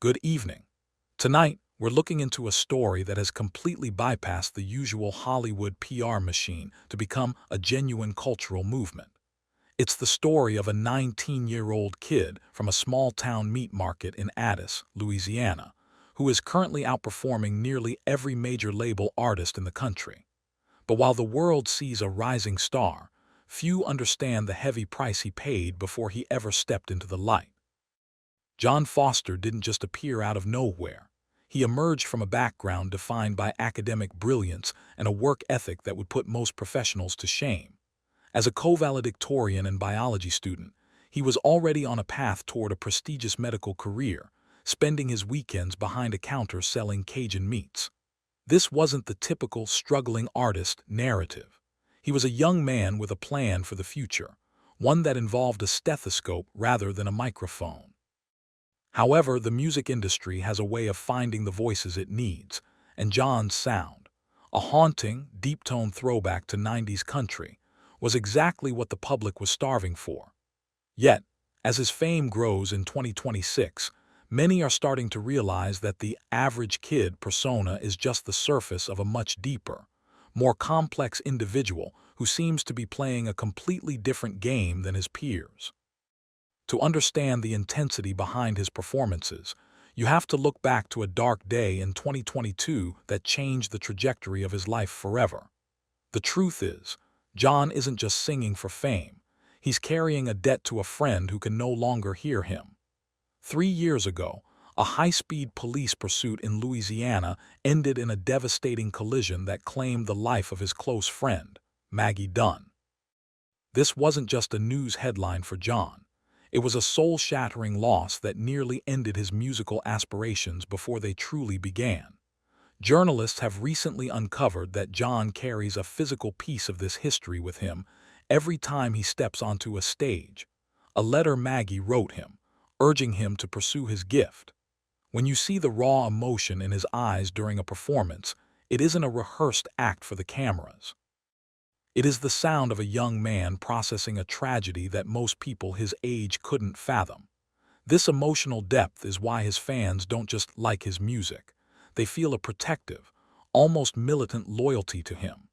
Good evening. Tonight, we're looking into a story that has completely bypassed the usual Hollywood PR machine to become a genuine cultural movement. It's the story of a 19-year-old kid from a small-town meat market in Addis, Louisiana, who is currently outperforming nearly every major label artist in the country. But while the world sees a rising star, few understand the heavy price he paid before he ever stepped into the light. John Foster didn't just appear out of nowhere. He emerged from a background defined by academic brilliance and a work ethic that would put most professionals to shame. As a co-valedictorian and biology student, he was already on a path toward a prestigious medical career, spending his weekends behind a counter selling Cajun meats. This wasn't the typical struggling artist narrative. He was a young man with a plan for the future, one that involved a stethoscope rather than a microphone. However, the music industry has a way of finding the voices it needs, and John's sound, a haunting, deep-toned throwback to 90s country, was exactly what the public was starving for. Yet, as his fame grows in 2026, many are starting to realize that the average kid persona is just the surface of a much deeper, more complex individual who seems to be playing a completely different game than his peers. To understand the intensity behind his performances, you have to look back to a dark day in 2022 that changed the trajectory of his life forever. The truth is, John isn't just singing for fame. He's carrying a debt to a friend who can no longer hear him. 3 years ago, a high-speed police pursuit in Louisiana ended in a devastating collision that claimed the life of his close friend, Maggie Dunn. This wasn't just a news headline for John. It was a soul-shattering loss that nearly ended his musical aspirations before they truly began. Journalists have recently uncovered that John carries a physical piece of this history with him every time he steps onto a stage. A letter Maggie wrote him, urging him to pursue his gift. When you see the raw emotion in his eyes during a performance, it isn't a rehearsed act for the cameras. It is the sound of a young man processing a tragedy that most people his age couldn't fathom. This emotional depth is why his fans don't just like his music. They feel a protective, almost militant loyalty to him.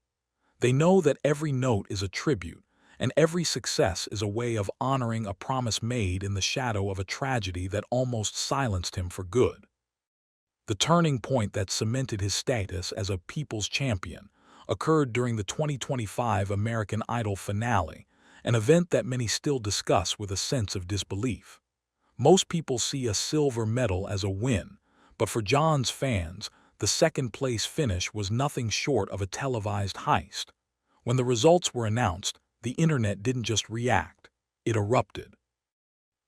They know that every note is a tribute, and every success is a way of honoring a promise made in the shadow of a tragedy that almost silenced him for good. The turning point that cemented his status as a people's champion occurred during the 2025 American Idol finale, an event that many still discuss with a sense of disbelief. Most people see a silver medal as a win, but for John's fans, the second-place finish was nothing short of a televised heist. When the results were announced, the internet didn't just react, it erupted.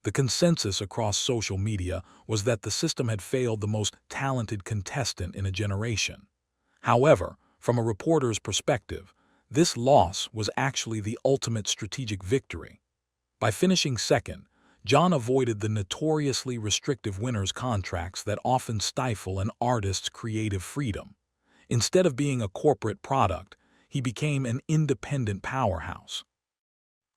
The consensus across social media was that the system had failed the most talented contestant in a generation. However, from a reporter's perspective, this loss was actually the ultimate strategic victory. By finishing second, John avoided the notoriously restrictive winners' contracts that often stifle an artist's creative freedom. Instead of being a corporate product, he became an independent powerhouse.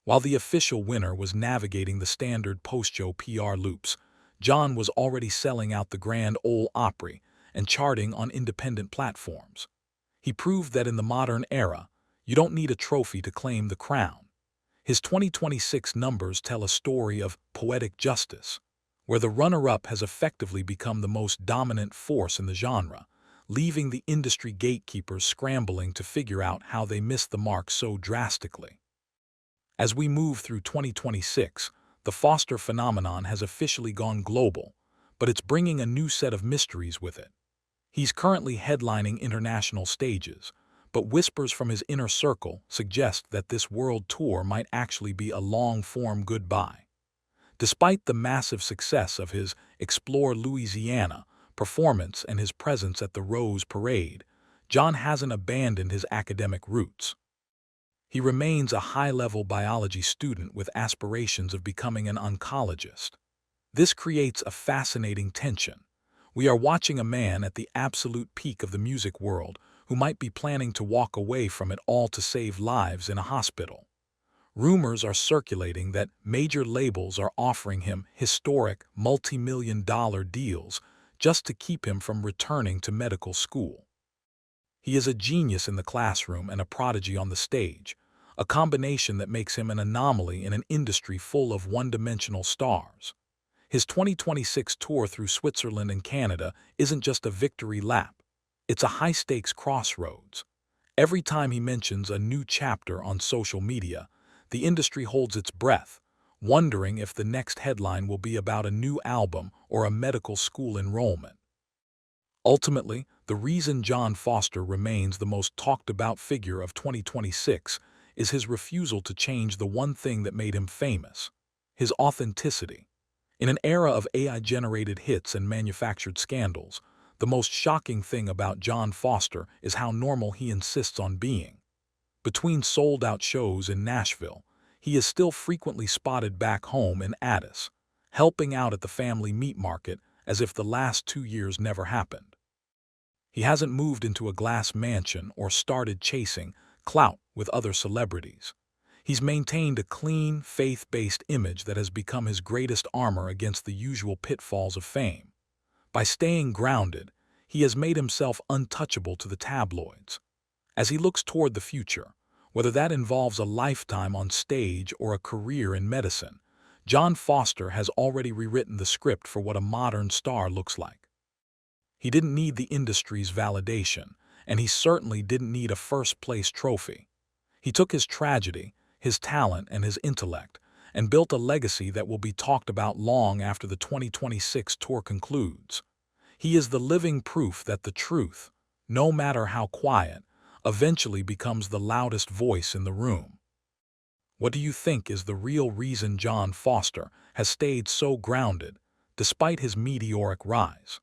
While the official winner was navigating the standard post-show PR loops, John was already selling out the Grand Ole Opry and charting on independent platforms. He proved that in the modern era, you don't need a trophy to claim the crown. His 2026 numbers tell a story of poetic justice, where the runner-up has effectively become the most dominant force in the genre, leaving the industry gatekeepers scrambling to figure out how they missed the mark so drastically. As we move through 2026, the Foster phenomenon has officially gone global, but it's bringing a new set of mysteries with it. He's currently headlining international stages, but whispers from his inner circle suggest that this world tour might actually be a long-form goodbye. Despite the massive success of his Explore Louisiana performance and his presence at the Rose Parade, John hasn't abandoned his academic roots. He remains a high-level biology student with aspirations of becoming an oncologist. This creates a fascinating tension. We are watching a man at the absolute peak of the music world who might be planning to walk away from it all to save lives in a hospital. Rumors are circulating that major labels are offering him historic multi-million-dollar deals just to keep him from returning to medical school. He is a genius in the classroom and a prodigy on the stage, a combination that makes him an anomaly in an industry full of one-dimensional stars. His 2026 tour through Switzerland and Canada isn't just a victory lap, it's a high-stakes crossroads. Every time he mentions a new chapter on social media, the industry holds its breath, wondering if the next headline will be about a new album or a medical school enrollment. Ultimately, the reason John Foster remains the most talked-about figure of 2026 is his refusal to change the one thing that made him famous: his authenticity. In an era of AI-generated hits and manufactured scandals, the most shocking thing about John Foster is how normal he insists on being. Between sold-out shows in Nashville, he is still frequently spotted back home in Addis, helping out at the family meat market as if the last 2 years never happened. He hasn't moved into a glass mansion or started chasing clout with other celebrities. He's maintained a clean, faith-based image that has become his greatest armor against the usual pitfalls of fame. By staying grounded, he has made himself untouchable to the tabloids. As he looks toward the future, whether that involves a lifetime on stage or a career in medicine, John Foster has already rewritten the script for what a modern star looks like. He didn't need the industry's validation, and he certainly didn't need a first-place trophy. He took his tragedy, his talent, and his intellect, and built a legacy that will be talked about long after the 2026 tour concludes. He is the living proof that the truth, no matter how quiet, eventually becomes the loudest voice in the room. What do you think is the real reason John Foster has stayed so grounded, despite his meteoric rise?